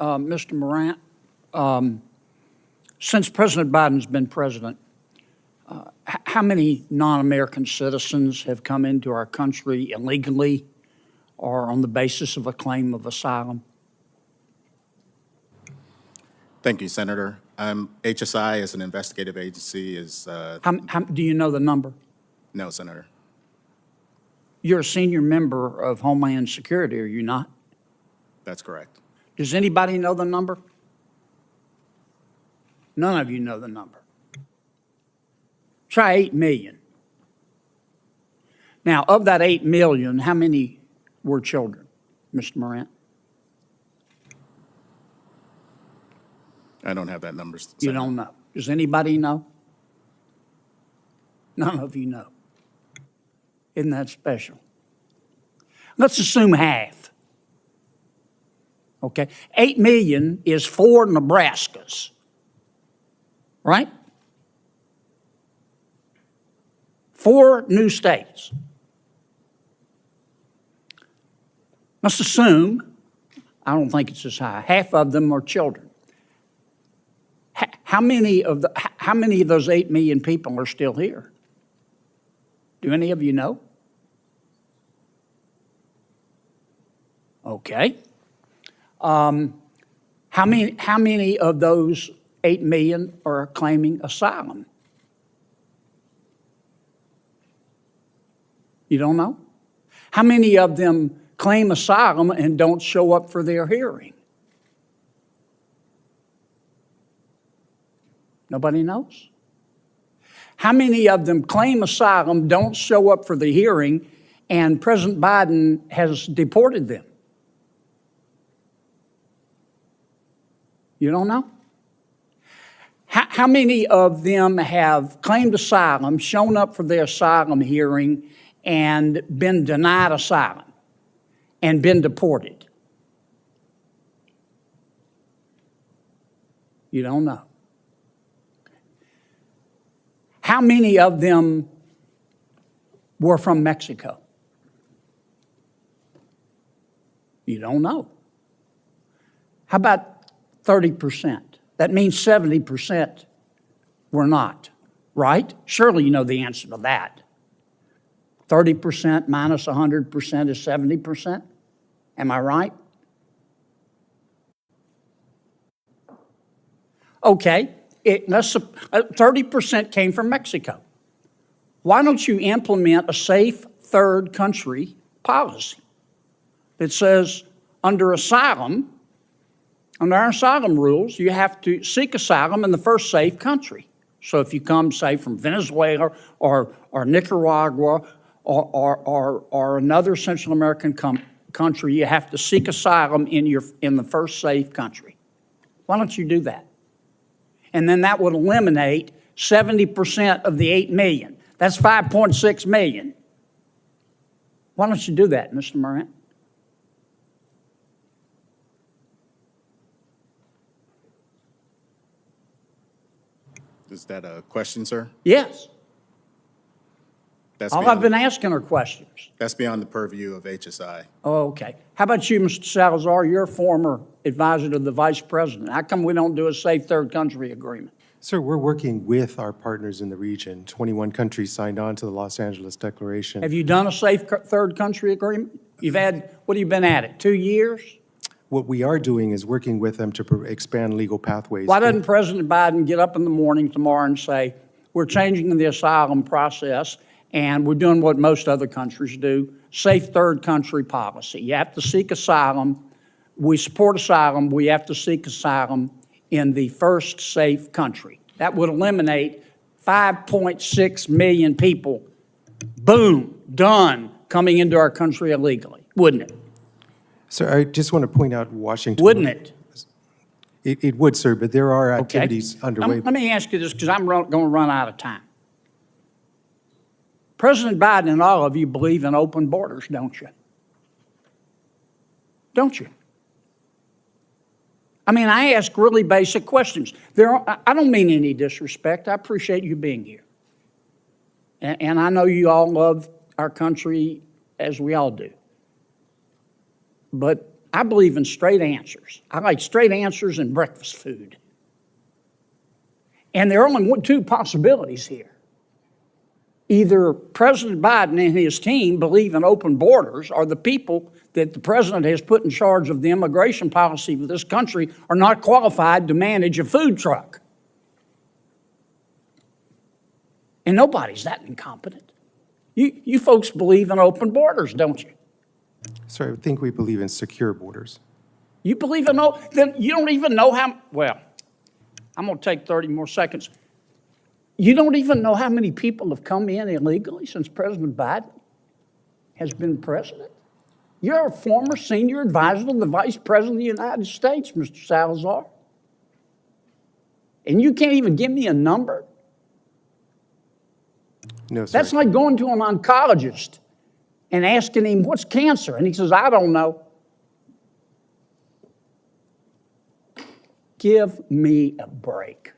Mr. Morant, since President Biden's been president, how many non-American citizens have come into our country illegally or on the basis of a claim of asylum? Thank you, Senator. HSI, as an investigative agency, is Do you know the number? no, Senator. You're a senior member of Homeland Security, are you not? That's correct. Does anybody know the number? None of you know the number. Try 8 million. Now, of that 8 million, how many were children, Mr. Morant? I don't have that number, Senator. You don't know. Does anybody know? None of you know. Isn't that special? Let's assume half. Okay? 8 million is 4 Nebraskas, right? 4 new states. Let's assume, I don't think it's as high, half of them are children. How many of those 8 million people are still here? Do any of you know? Okay. How many of those 8 million are claiming asylum? You don't know? How many of them claim asylum and don't show up for their hearing? Nobody knows? How many of them claim asylum, don't show up for the hearing, and President Biden has deported them? You don't know? How many of them have claimed asylum, shown up for their asylum hearing, and been denied asylum and been deported? You don't know. How many of them were from Mexico? You don't know. How about 30%? That means 70% were not, right? Surely you know the answer to that. 30% minus 100% is 70%. Am I right? Okay. 30% came from Mexico. Why don't you implement a safe third country policy that says under our asylum rules, you have to seek asylum in the first safe country. So if you come, say, from Venezuela or Nicaragua or another Central American country, you have to seek asylum in the first safe country. Why don't you do that? And then that would eliminate 70% of the 8 million. That's 5.6 million. Why don't you do that, Mr. Morant? Is that a question, sir? Yes. That's All I've been asking are questions. That's beyond the purview of HSI. Oh, okay. How about you, Mr. Salazar? You're a former advisor to the vice president. How come we don't do a safe third country agreement? Sir, we're working with our partners in the region. 21 countries signed on to the Los Angeles Declaration. Have you done a safe third country agreement? You've had, what have you been at it, 2 years? What we are doing is working with them to expand legal pathways. Why doesn't President Biden get up in the morning tomorrow and say, we're changing the asylum process and we're doing what most other countries do, safe third country policy. You have to seek asylum. We support asylum. We have to seek asylum in the first safe country. That would eliminate 5.6 million people, boom, done, coming into our country illegally, wouldn't it? Sir, I just want to point out Washington. Wouldn't it? It would, sir, but there are activities underway. Let me ask you this, because I'm going to run out of time. President Biden and all of you believe in open borders, don't you? Don't you? I mean, I ask really basic questions. I don't mean any disrespect. I appreciate you being here. And I know you all love our country as we all do. But I believe in straight answers. I like straight answers in breakfast food. And there are only two possibilities here. Either President Biden and his team believe in open borders, or the people that the president has put in charge of the immigration policy of this country are not qualified to manage a food truck. And nobody's that incompetent. You folks believe in open borders, don't you? Sir, I think we believe in secure borders. You believe in then you don't even know how, well, I'm going to take 30 more seconds. You don't even know how many people have come in illegally since President Biden has been president. You're a former senior advisor to the Vice President of the United States, Mr. Salazar. And you can't even give me a number? No, sir. That's like going to an oncologist and asking him, what's cancer? And he says, I don't know. Give me a break.